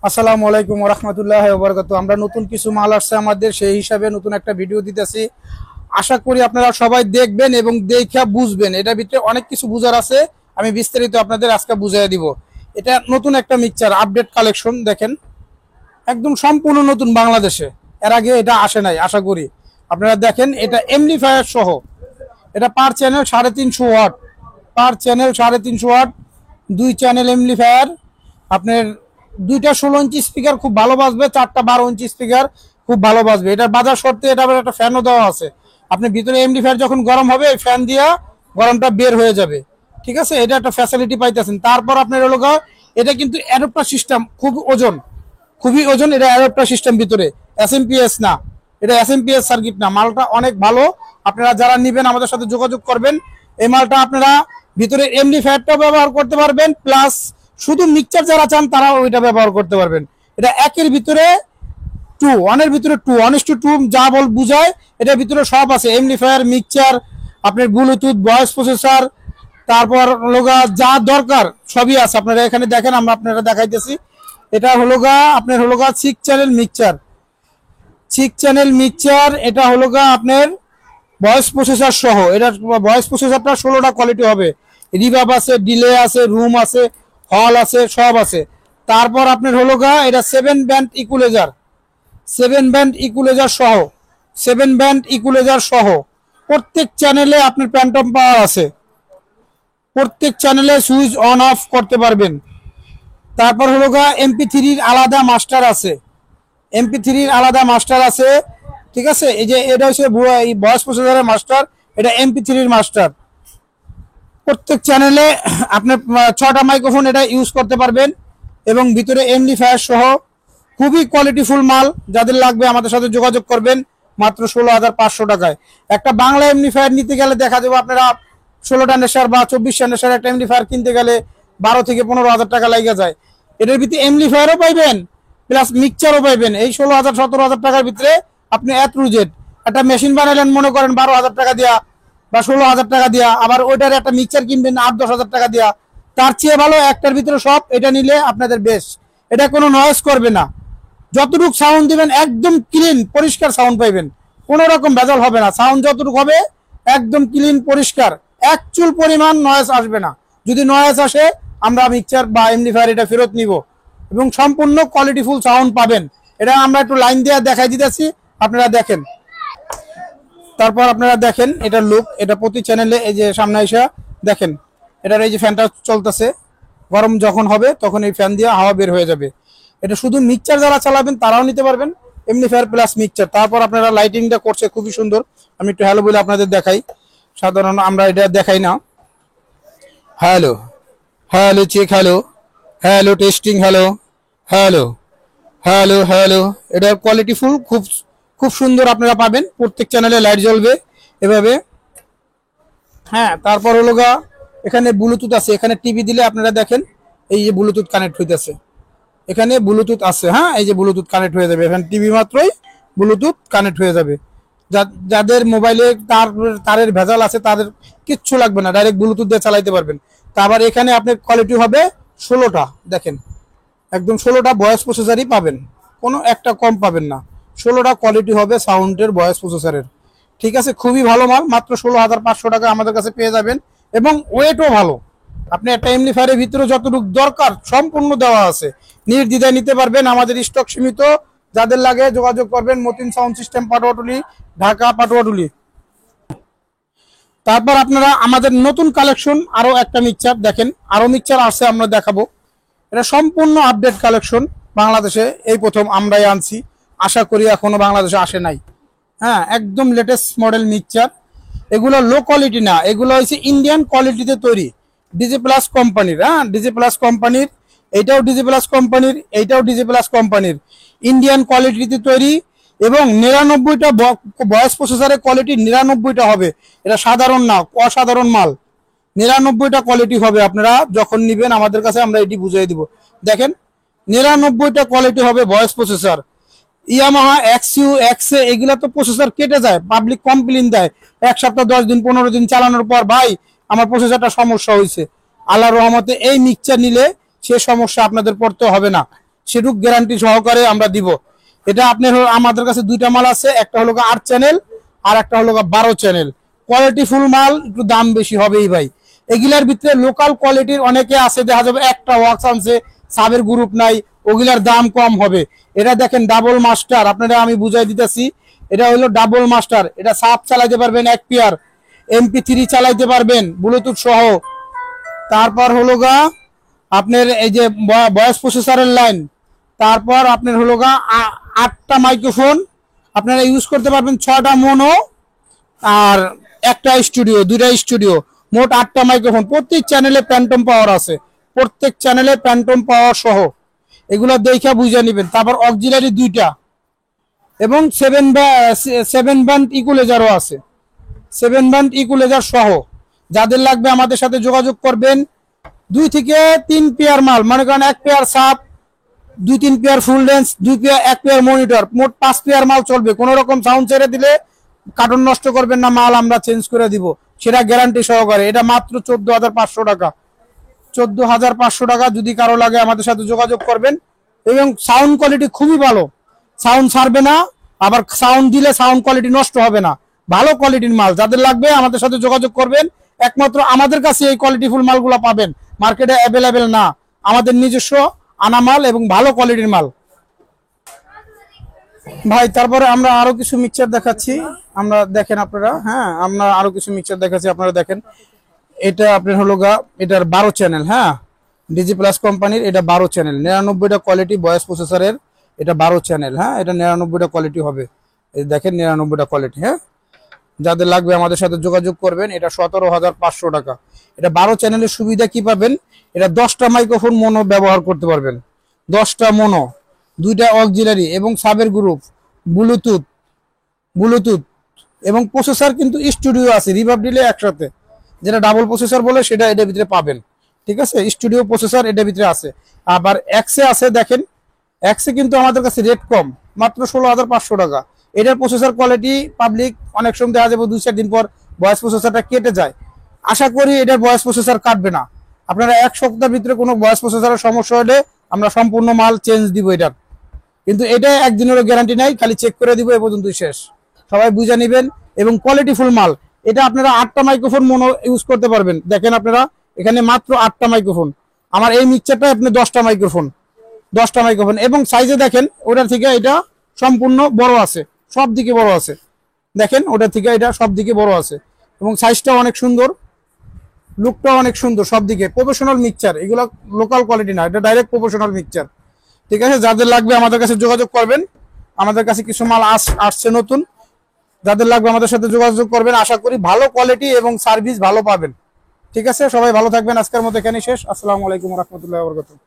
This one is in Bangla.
আসসালামু আলাইকুম ওয়া রাহমাতুল্লাহি ওয়া বারাকাতুহু। আমরা নতুন কিছু মাল আসছে আমাদের, সেই হিসাবে নতুন একটা ভিডিও দিতেছি। আশা করি আপনারা সবাই দেখবেন এবং দেখে বুঝবেন। এটার ভিতরে অনেক কিছু বুঝার আছে, আমি বিস্তারিত আপনাদের আজকে বুঝিয়ে দিব। এটা নতুন একটা মিক্সচার আপডেট কালেকশন, দেখেন একদম সম্পূর্ণ নতুন বাংলাদেশে, এর আগে এটা আসে নাই। আশা করি আপনারা দেখেন, এটা এমপ্লিফায়ার সহ, এটা পার চ্যানেল 350 ওয়াট, পার চ্যানেল 350 ওয়াট, 2 চ্যানেল এমপ্লিফায়ার। আপনার দুইটা 16 ইঞ্চি স্পিকার খুব ভালো বাজবে, 4টা 12 ইঞ্চি স্পিকার খুব ভালো বাজবে। এটার বাজার শর্তে এটা আবার একটা ফ্যানও দেওয়া আছে। আপনি ভিতরে এমপ্লিফায়ার যখন গরম হবে ফ্যান দিয়া গরমটা বের হয়ে যাবে, ঠিক আছে। এটা একটা ফ্যাসিলিটি পাইতেছেন। তারপর আপনার হলো এটা কিন্তু অ্যাডাপ্টার সিস্টেম, খুব ওজন, খুবই ওজন। এটা অ্যাডাপ্টার সিস্টেম ভিতরে, এসএমপিএস না, এটা এসএমপিএস সার্কিট না। মালটা অনেক ভালো। আপনারা যারা নেবেন আমাদের সাথে যোগাযোগ করবেন। এই মালটা আপনারা ভিতরে এমপ্লিফায়ারটাও ব্যবহার করতে পারবেন, প্লাস শুধু মিক্সচার যারা চান তারাও ওইটা ব্যবহার করতে পারবেন। এটা একের ভিতরে টু, ওয়ানের ভিতরে টু, 1:2 যা বল বুঝায়, এটার ভিতরে সব আছে। এমপ্লিফায়ার, মিক্সচার, আপনার ব্লুটুথ, ভয়েস প্রসেসর, তারপর লোগা যা দরকার সবই আছে। আপনারা এখানে দেখেন, আমরা আপনারা দেখাইতেছি। এটা হলো আপনার হলো 6 চ্যানেল মিক্সচার, 6 চ্যানেল মিক্সচার। এটা হলো আপনার ভয়েস প্রসেসর সহ। এটা ভয়েস প্রসেসরটা 16টা কোয়ালিটি হবে। রিভার্ব আছে, ডিলে আছে, রুম আছে, হল আছে, সব আছে। তারপর আপনার হলো এটা 7 ব্যান্ড ইকুলাইজার, 7 ব্যান্ড ইকুলাইজার সহ, 7 ব্যান্ড ইকুলাইজার সহ। প্রত্যেক চ্যানেলে আপনার প্যান্টম পাওয়ার আছে, প্রত্যেক চ্যানেলে সুইচ অন অফ করতে পারবেন। তারপর হলো MP3-র আলাদা মাস্টার আছে, MP3-র আলাদা মাস্টার আছে, ঠিক আছে। এই যে এটা হচ্ছে ভয়েস প্রসেসরের মাস্টার, এটা MP3-র মাস্টার। প্রত্যেক চ্যানেলে আপনার 6টা মাইক্রোফোন এটা ইউজ করতে পারবেন, এবং ভিতরে এমপ্লিফায়ার সহ। খুবই কোয়ালিটিফুল মাল। যাদের লাগবে আমাদের সাথে যোগাযোগ করবেন, মাত্র 16,500 টাকায়। একটা বাংলা এমপ্লিফায়ার নিতে গেলে দেখা যাবে আপনারা 16টা নেশার বা 24টা নেশার একটা এমপ্লিফায়ার কিনতে গেলে 12 থেকে 15,000 টাকা লেগে যায়। এটার ভিতরে এমপ্লিফায়ারও পাইবেন, প্লাস মিক্সচারও পাইবেন। এই 16,000-17,000 টাকার ভিতরে আপনি জেড একটা মেশিন বানালেন, মনে করেন 12,000 টাকা দিয়া বা 16,000 টাকা দিয়া, আবার ওইটার একটা মিক্সচার কিনবেন 8-10,000 টাকা দিয়া। তার চেয়ে ভালো একটার ভিতরে সব, এটা নিলে আপনাদের বেশ। এটা কোনো নয়েজ করবে না, যতটুকু সাউন্ড দিবেন একদম ক্লিন পরিষ্কার সাউন্ড পাইবেন, কোনো রকম ভেজাল হবে না। সাউন্ড যতটুকু হবে একদম ক্লিন পরিষ্কার, এক চুল পরিমাণ নয়েজ আসবে না। যদি নয়েজ আসে আমরা মিক্সচার বা এমপ্লিফায়ার এটা ফেরত নিব, এবং সম্পূর্ণ কোয়ালিটিফুল সাউন্ড পাবেন। এটা আমরা একটু লাইন দিয়ে দেখাই দিতেছি, আপনারা দেখেন। তারপর আপনারা দেখেন এটা লুক, এটা প্রতি চ্যানেলে এই যে সামনে এসে দেখেন, এটার এই যে ফ্যানটা চলতেছে, গরম যখন হবে তখন এই ফ্যান দিয়ে হাওয়া বের হয়ে যাবে। এটা শুধু মিক্সচার যারা চালাবেন তারাও নিতে পারবেন, এমপ্লিফায়ার প্লাস মিক্সচার। তারপর আপনারা লাইটিংটা করছে খুবই সুন্দর। আমি একটু হ্যালো বলে আপনাদের দেখাই, সাধারণ আমরা এটা দেখাই না। Hello, hello check, hello, hello testing, hello, hello, hello, hello. এটা কোয়ালিটি ফুল, খুব খুব সুন্দর আপনারা পাবেন। প্রত্যেক চ্যানেলে লাইট জ্বলবে এভাবে। হ্যাঁ, তারপর হলো এখানে ব্লুটুথ আছে। এখানে টিভি দিলে আপনারা দেখেন এই যে ব্লুটুথ কানেক্ট হইতেছে, এখানে ব্লুটুথ আছে। হ্যাঁ, এই যে ব্লুটুথ কানেক্ট হয়ে যাবে, এখানে টিভি মাত্রই ব্লুটুথ কানেক্ট হয়ে যাবে। যাদের মোবাইলে তারের ভেজাল আছে তাদের কিচ্ছু লাগবে না, ডাইরেক্ট ব্লুটুথ দিয়ে চালাইতে পারবেন। তা আবার এখানে আপনার কোয়ালিটি হবে 16টা, দেখেন একদম 16টা ভয়েস প্রসেসরই পাবেন, কোনো একটা কম পাবেন না। 16টা কোয়ালিটি হবে সাউন্ডের ভয়েস প্রসেসরের, ঠিক আছে। খুবই ভালো মাল, মাত্র 16,500 টাকা আমাদের কাছে পেয়ে যাবেন, এবং ওয়েটও ভালো। আপনি একটা এমপ্লিফায়ারের ভিতরে যতটুকু দরকার সম্পূর্ণ দেওয়া আছে, নির্দ্বিধায় নিতে পারবেন। আমাদের স্টক সীমিত, যাদের লাগে যোগাযোগ করবেন। Motin sound system, Patuatuli, Dhaka Patuatuli. তারপর আপনারা আমাদের নতুন কালেকশন আরো একটা মিক্সচার দেখেন, আরো মিক্সচার আছে আমরা দেখাবো। এটা সম্পূর্ণ আপডেট কালেকশন, বাংলাদেশে এই প্রথম আমরাই আনছি। আশা করি এখনো বাংলাদেশে আসে নাই। হ্যাঁ, একদম লেটেস্ট মডেল মিক্সচার। এগুলো লো কোয়ালিটি না, এগুলো হচ্ছে ইন্ডিয়ান কোয়ালিটিতে তৈরি, ডিজি প্লাস কোম্পানির। হ্যাঁ, ডিজি প্লাস কোম্পানির, এইটাও ডিজি প্লাস কোম্পানির, এইটাও ডিজি প্লাস কোম্পানির, ইন্ডিয়ান কোয়ালিটিতে তৈরি। এবং 99টা ভয়েস প্রসেসরের কোয়ালিটি 99টা হবে। এটা সাধারণ না, অসাধারণ মাল। 99টা কোয়ালিটি হবে। আপনারা যখন নিবেন আমাদের কাছে আমরা এটি বুঝিয়ে দিব। দেখেন 99টা কোয়ালিটি হবে ভয়েস প্রসেসর। ইয়ামাহা এক্সইউ এক্সে এগুলা তো প্রসেসর কেটে যায়, পাবলিক কমপ্লেইন দেয় 1 সপ্তাহ 10 দিন 15 দিন চালানোর পর, ভাই আমার প্রসেসরটা সমস্যা হয়েছে। আল্লাহর রহমতে এই মিক্সচার নিলে সে সমস্যা আপনাদের পড়তে হবে না। সেটুক গ্যারান্টি সহকারে আমরা দিব। এটা আপনার আমাদের কাছে দুইটা মাল আছে, একটা হলো 8 চ্যানেল আর একটা হলো 12 চ্যানেল। কোয়ালিটি ফুল মাল, একটু দাম বেশি হবেই ভাই। এগুলার ভিতরে লোকাল কোয়ালিটির অনেকে আছে, দেখা যাবে একটা ওয়াক্স আনছে, সাবের গ্রুপ নাই, ওগুলার দাম কম হবে। এটা দেখেন ডাবল মাস্টার, আপনারা আমি বুঝাই দিতেছি। এটা হলো ডাবল মাস্টার, এটা সাপ চালাইতে পারবেন 1 পেয়ার, MP3 চালাইতে পারবেন ব্লুটুথ সহ। তারপর হলো আপনার এই যে ভয়েস প্রসেসরের লাইন, তারপর আপনার হলো 8টা মাইক্রোফোন আপনারা ইউজ করতে পারবেন, 6টা মোনো আর একটা স্টুডিও, 2টা স্টুডিও, মোট 8টা মাইক্রোফোন। প্রত্যেক চ্যানেলে প্যান্টম পাওয়ার আছে, প্রত্যেক চ্যানেলে প্যান্টম পাওয়ার সহ, এগুলো দেখে বুঝে নেবেন। তারপর অক্সিলারি 2টা এবং 7 ব্যান্ড ইকুলাইজারও আছে, 7 ব্যান্ড ইকুলাইজার সহ। যাদের লাগবে আমাদের সাথে যোগাযোগ করবেন। 2 থেকে 3 পেয়ার মাল, মনে করেন 1 পেয়ার সাপ, 2-3 পেয়ার ফুল লেন্স, 1 পেয়ার মনিটর, মোট 5 পেয়ার মাল চলবে। কোন রকম সাউন্ড ছেড়ে দিলে কার্টুন নষ্ট করবেন না, মাল আমরা চেঞ্জ করে দিব, সেটা গ্যারান্টি সহকারে। এটা মাত্র 14,500 টাকা, 14,500 টাকা। যদি কারো লাগে আমাদের সাথে যোগাযোগ করবেন। এবং সাউন্ড কোয়ালিটি খুবই ভালো, সাউন্ড ছাড়বে না, আবার সাউন্ড দিলে সাউন্ড কোয়ালিটি নষ্ট হবে না, ভালো কোয়ালিটির মাল। যাদের লাগবে আমাদের সাথে যোগাযোগ করবেন। একমাত্র আমাদের কাছে এই কোয়ালিটি ফুল মালগুলো পাবেন, মার্কেটে অ্যাভেলেবেল না, আমাদের নিজস্ব আনা মাল এবং ভালো কোয়ালিটির মাল ভাই। তারপরে আমরা আরো কিছু মিক্সচার দেখাচ্ছি, আমরা দেখেন আপনারা। হ্যাঁ, আমরা আরো কিছু মিক্সচার দেখাচ্ছি, আপনারা দেখেন। এটা আপনার হলো এটার 12 চ্যানেল, হ্যাঁ, ডিজি প্লাস কোম্পানির, এটা 12 চ্যানেল, 99টা কোয়ালিটি ভয়েস প্রসেসরের, এটা 12 চ্যানেল। হ্যাঁ, এটা 99টা কোয়ালিটি হবে, এই দেখেন 99টা কোয়ালিটি। হ্যাঁ, যাদের লাগবে আমাদের সাথে যোগাযোগ করবেন। এটা 17,500 টাকা। এটা 12 চ্যানেলের সুবিধা কি পাবেন, এটা 10টা মাইক্রোফোন মোনো ব্যবহার করতে পারবেন, 10টা মোনো, 2টা অক্সিলারি এবং সাবের গ্রুপ, ব্লুটুথ এবং প্রসেসর কিন্তু স্টুডিও আছে, রিভার্ব দিলে একসাথে, যেটা ডাবল প্রসেসর বলে সেটা এটার ভিতরে পাবেন। ঠিক আছে, স্টুডিও প্রসেসর এটার ভিতরে আছে। আবার এক্সে আছে, দেখেন এক্সে কিন্তু আমাদের কাছে রেট কম, মাত্র 16,500 টাকা। এটার প্রসেসর কোয়ালিটি পাবলিক অনেক সময় দেখা যাবে 2-4 দিন পর ভয়েস প্রসেসরটা কেটে যায়। আশা করি এটার ভয়েস প্রসেসর কাটবে না। আপনারা 1 সপ্তাহের ভিতরে কোনো ভয়েস প্রসেসরের সমস্যা হলে আমরা সম্পূর্ণ মাল চেঞ্জ দিব এটার, কিন্তু এটা একদিনেরও গ্যারান্টি নাই, খালি চেক করে দিব, এ পর্যন্তই শেষ। সবাই বুঝে নেবেন। এবং কোয়ালিটি ফুল মাল, এটা আপনারা 8টা মাইক্রোফোন মোনো ইউজ করতে পারবেন। দেখেন আপনারা এখানে মাত্র 8টা মাইক্রোফোন, আমার এই মিক্সচারটা আপনি 10টা মাইক্রোফোন, 10টা মাইক্রোফোন। এবং সাইজে দেখেন ওটার থেকে এটা সম্পূর্ণ বড় আছে, সব দিকে বড় আছে, দেখেন ওটার থেকে এটা সব দিকে বড় আছে। এবং সাইজটা অনেক সুন্দর, লুকটা অনেক সুন্দর, সব দিকে প্রফেশনাল মিক্সচার, এগুলো লোকাল কোয়ালিটি না, এটা ডাইরেক্ট প্রফেশনাল মিক্সচার। ঠিক আছে, যাদের লাগবে আমাদের কাছে যোগাযোগ করবেন। আমাদের কাছে কিছু মাল আসছে নতুন, যাদের লাগবে আমাদের সাথে যোগাযোগ করবেন। আশা করি ভালো কোয়ালিটি এবং সার্ভিস ভালো পাবেন। ঠিক আছে, সবাই ভালো থাকবেন। আজকের মতো এখানেই শেষ। আসসালামু আলাইকুম ওয়া রাহমাতুল্লাহি ওয়া বারাকাতুহু।